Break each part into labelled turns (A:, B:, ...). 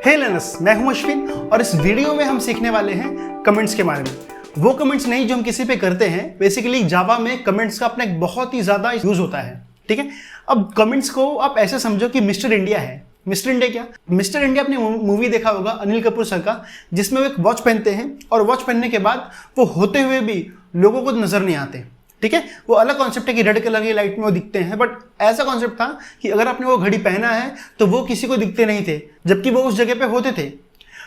A: हे learners, मैं हूं अश्विन और इस वीडियो में हम सीखने वाले हैं कमेंट्स के बारे में। वो कमेंट्स नहीं जो हम किसी पे करते हैं। बेसिकली जावा में कमेंट्स का अपना एक बहुत ही ज्यादा यूज होता है। ठीक है, अब कमेंट्स को आप ऐसे समझो कि मिस्टर इंडिया है। मिस्टर इंडिया क्या? मिस्टर इंडिया आपने मूवी देखा होगा अनिल कपूर सर का, जिसमें वो एक वॉच पहनते हैं और वॉच पहनने के बाद वो होते हुए भी लोगों को नजर नहीं आते। ठीक है, वो अलग कॉन्सेप्ट है कि रेड कलर की लाइट में वो दिखते हैं, बट ऐसा कॉन्सेप्ट था कि अगर आपने वो घड़ी पहना है तो वो किसी को दिखते नहीं थे, जबकि वो उस जगह पे होते थे।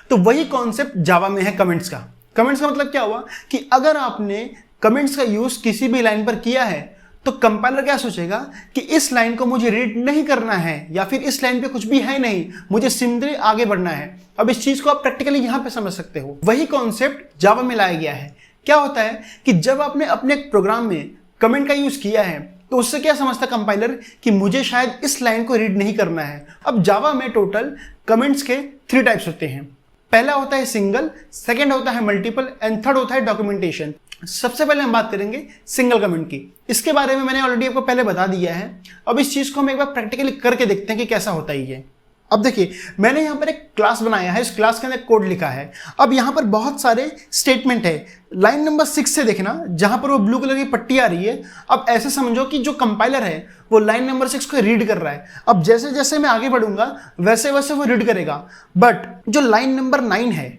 A: तो वही कॉन्सेप्ट जावा में है कमेंट्स का। कमेंट्स का मतलब क्या हुआ कि अगर आपने कमेंट्स का यूज किसी भी लाइन पर किया है तो कंपाइलर क्या सोचेगा कि इस लाइन को मुझे रीड नहीं करना है या फिर इस लाइन पे कुछ भी है नहीं, मुझे सिंपली आगे बढ़ना है। अब इस चीज को आप प्रैक्टिकली यहां पे समझ सकते हो। वही कॉन्सेप्ट जावा में लाया गया है। क्या होता है कि जब आपने अपने प्रोग्राम में कमेंट का यूज किया है तो उससे क्या समझता कंपाइलर कि मुझे शायद इस लाइन को रीड नहीं करना है। अब जावा में टोटल कमेंट्स के 3 टाइप्स होते हैं। पहला होता है सिंगल, सेकंड होता है मल्टीपल एंड थर्ड होता है डॉक्यूमेंटेशन। सबसे पहले हम बात करेंगे सिंगल कमेंट की। इसके बारे में मैंने ऑलरेडी आपको पहले बता दिया है। अब इस चीज को हम एक बार प्रैक्टिकली करके देखते हैं कि कैसा होता है ये। अब देखिए, मैंने यहाँ पर एक क्लास बनाया है, इस क्लास के अंदर कोड लिखा है। अब यहाँ पर बहुत सारे स्टेटमेंट है। लाइन नंबर 6 से देखना, जहां पर वो ब्लू कलर की पट्टी आ रही है। अब ऐसे समझो कि जो कंपाइलर है वो लाइन नंबर 6 को रीड कर रहा है। अब जैसे जैसे मैं आगे बढ़ूंगा वैसे वैसे वो रीड करेगा। बट जो लाइन नंबर 9 है,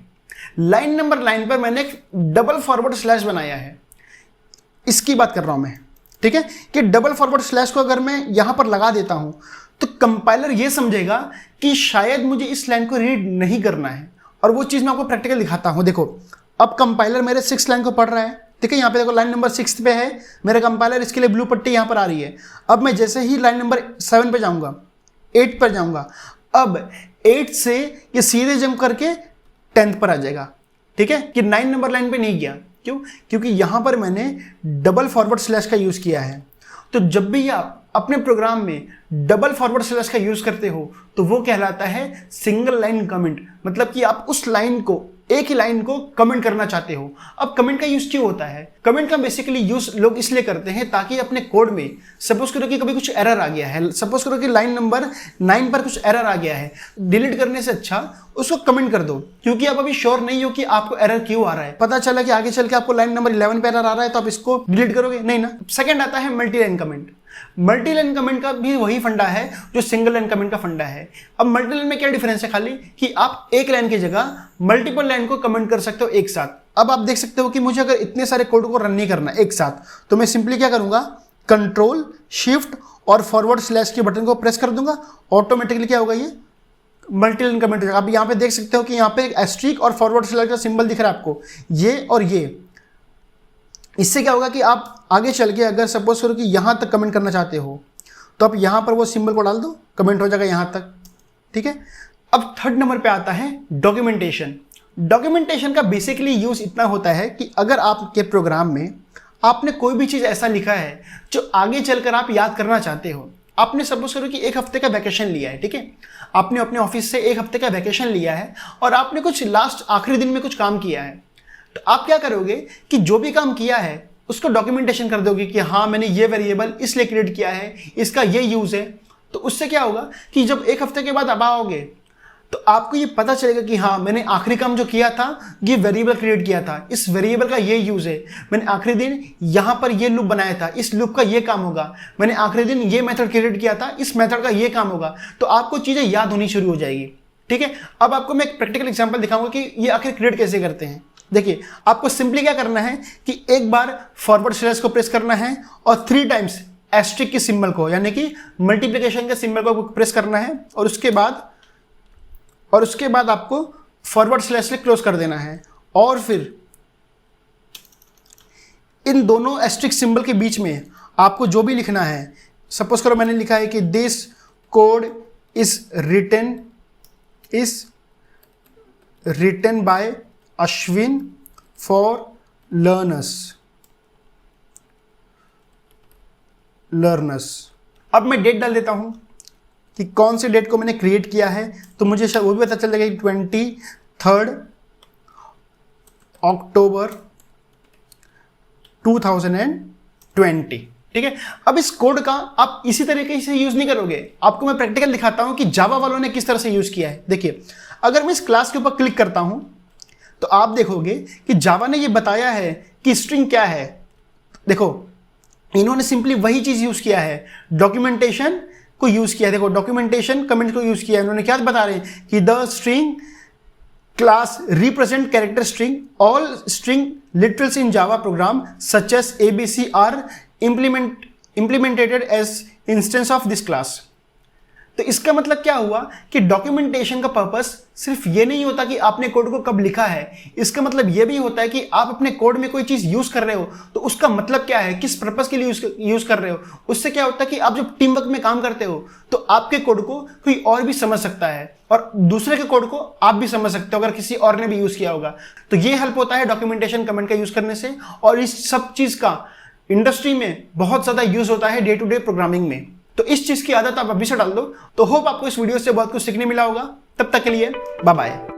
A: लाइन नंबर 9 पर मैंने एक डबल फॉरवर्ड स्लैश बनाया है। इसकी बात कर रहा हूं मैं। ठीक है, कि डबल फॉरवर्ड स्लैश को अगर मैं यहां पर लगा देता हूं तो कंपाइलर ये समझेगा कि शायद मुझे इस लाइन को रीड नहीं करना है। और वो चीज मैं आपको प्रैक्टिकल दिखाता हूं। देखो, अब कंपाइलर मेरे 6 लाइन को पढ़ रहा है। ठीक है, यहाँ पे देखो लाइन नंबर 6 पे है मेरा कंपाइलर, इसके लिए ब्लू पट्टी यहाँ पर आ रही है। अब मैं जैसे ही लाइन नंबर 7 पे जाऊंगा, 8 पर जाऊंगा, अब 8 से ये सीधे जंप करके 10th पर आ जाएगा। ठीक है, कि 9 नंबर लाइन पे नहीं गया। क्यों? क्योंकि यहां पर मैंने डबल फॉरवर्ड स्लैश का यूज किया है। तो जब भी आप अपने प्रोग्राम में डबल फॉरवर्ड स्लैश का यूज करते हो तो वो कहलाता है सिंगल लाइन कमेंट। मतलब कि आप उस लाइन को, एक ही लाइन को कमेंट करना चाहते हो। अब कमेंट का यूज क्यों होता है? कमेंट का बेसिकली यूज लोग इसलिए करते हैं ताकि अपने कोड में, सपोज करो कि कभी कुछ एरर आ गया है, सपोज करो कि लाइन नंबर 9 पर कुछ एरर आ गया है, डिलीट करने से अच्छा उसको कमेंट कर दो। क्योंकि आप अभी श्योर नहीं हो कि आपको एरर क्यों आ रहा है। पता चला कि आगे चल के आपको लाइन नंबर 11 पे एरर आ रहा है तो आप इसको डिलीट करोगे नहीं ना। सेकंड आता है multi line comment. Multi line comment का भी वही फंडा है जो सिंगल लाइन कमेंट का फंडा है। अब मल्टी लाइन में क्या डिफरेंस है? खाली कि आप एक लाइन की जगह मल्टीपल लाइन को कमेंट कर सकते हो एक साथ। अब आप देख सकते हो कि मुझे अगर इतने सारे कोड को रन नहीं करना एक साथ, तो मैं सिंपली क्या करूंगा, कंट्रोल शिफ्ट और फॉरवर्ड स्लैश के बटन को प्रेस कर दूंगा। ऑटोमेटिकली क्या होगा, ये मल्टी लाइन कमेंट हो जाएगा। आप यहाँ पे देख सकते हो कि यहाँ पे एक एस्ट्रिक और फॉरवर्ड स्लैश का सिंबल दिख रहा है आपको, ये और ये। इससे क्या होगा कि आप आगे चल के अगर सपोज करो कि यहां तक कमेंट करना चाहते हो तो आप यहां पर वो सिंबल को डाल दो, कमेंट हो जाएगा यहां तक। ठीक है, अब थर्ड नंबर पे आता है डॉक्यूमेंटेशन। डॉक्यूमेंटेशन का बेसिकली यूज इतना होता है कि अगर आपके प्रोग्राम में आपने कोई भी चीज ऐसा लिखा है जो आगे चलकर आप याद करना चाहते हो। आपने सपोज करो कि 1 हफ्ते का वैकेशन लिया है। ठीक है, आपने अपने ऑफिस से 1 हफ्ते का वैकेशन लिया है और आपने कुछ लास्ट आखिरी दिन में कुछ काम किया है। तो आप क्या करोगे कि जो भी काम किया है उसको डॉक्यूमेंटेशन कर दोगे कि हाँ, मैंने ये वेरिएबल इसलिए क्रिएट किया है, इसका ये यूज है। तो उससे क्या होगा कि जब 1 हफ्ते के बाद आप आओगे तो आपको ये पता चलेगा कि हाँ, मैंने आखिरी काम जो किया था ये वेरिएबल क्रिएट किया था, इस वेरिएबल का ये यूज है। मैंने आखिरी दिन यहां पर ये लूप बनाया था, इस लूप का ये काम होगा। मैंने आखिरी दिन ये मेथड क्रिएट किया था, इस मेथड का ये काम होगा। तो आपको चीजें याद होनी शुरू हो जाएगी। ठीक है, अब आपको मैं एक प्रैक्टिकल एग्जाम्पल दिखाऊंगा कि ये आखिर क्रिएट कैसे करते हैं। देखिए, आपको सिंपली क्या करना है कि एक बार फॉरवर्ड स्लैश को प्रेस करना है और 3 टाइम्स एस्ट्रिक के सिंबल को, यानी कि मल्टीप्लिकेशन के सिंबल को प्रेस करना है और उसके बाद आपको फॉरवर्ड स्लैश से क्लोज कर देना है। और फिर इन दोनों एस्ट्रिक सिंबल के बीच में आपको जो भी लिखना है, सपोज करो मैंने लिखा है कि this code is written by Ashwin for learners. अब मैं डेट डाल देता हूं कि कौन से डेट को मैंने क्रिएट किया है, तो मुझे शायद वो भी पता चल जाएगा कि 23 अक्टूबर 2020। ठीक है। अब इस कोड का आप इसी तरीके से यूज नहीं करोगे, आपको मैं प्रैक्टिकल दिखाता हूं कि जावा वालों ने किस तरह से यूज किया है। देखिए, अगर मैं इस क्लास के ऊपर क्लिक करता हूं तो आप देखोगे कि जावा ने ये बताया है कि स्ट्रिंग क्या है। देखो, इन्होंने सिंपली वही चीज यूज किया है, डॉक्यूमेंटेशन को यूज किया है। देखो, डॉक्यूमेंटेशन कमेंट को यूज किया है। उन्होंने क्या बता रहे हैं कि the string class represent character string, all string literals in Java program such as ABC are implemented as instance of this class। तो इसका मतलब क्या हुआ कि डॉक्यूमेंटेशन का पर्पस सिर्फ ये नहीं होता कि आपने कोड को कब लिखा है, इसका मतलब ये भी होता है कि आप अपने कोड में कोई चीज यूज कर रहे हो तो उसका मतलब क्या है, किस पर्पस के लिए यूज कर रहे हो। उससे क्या होता है कि आप जब टीम वर्क में काम करते हो तो आपके कोड को कोई और भी समझ सकता है और दूसरे के कोड को आप भी समझ सकते हो अगर किसी और ने भी यूज किया होगा। तो ये हेल्प होता है डॉक्यूमेंटेशन कमेंट का यूज करने से, और इस सब चीज का इंडस्ट्री में बहुत ज्यादा यूज होता है डे टू डे प्रोग्रामिंग में। तो इस चीज की आदत आप अभी से डाल दो। तो होप आपको इस वीडियो से बहुत कुछ सीखने मिला होगा। तब तक के लिए बाय बाय।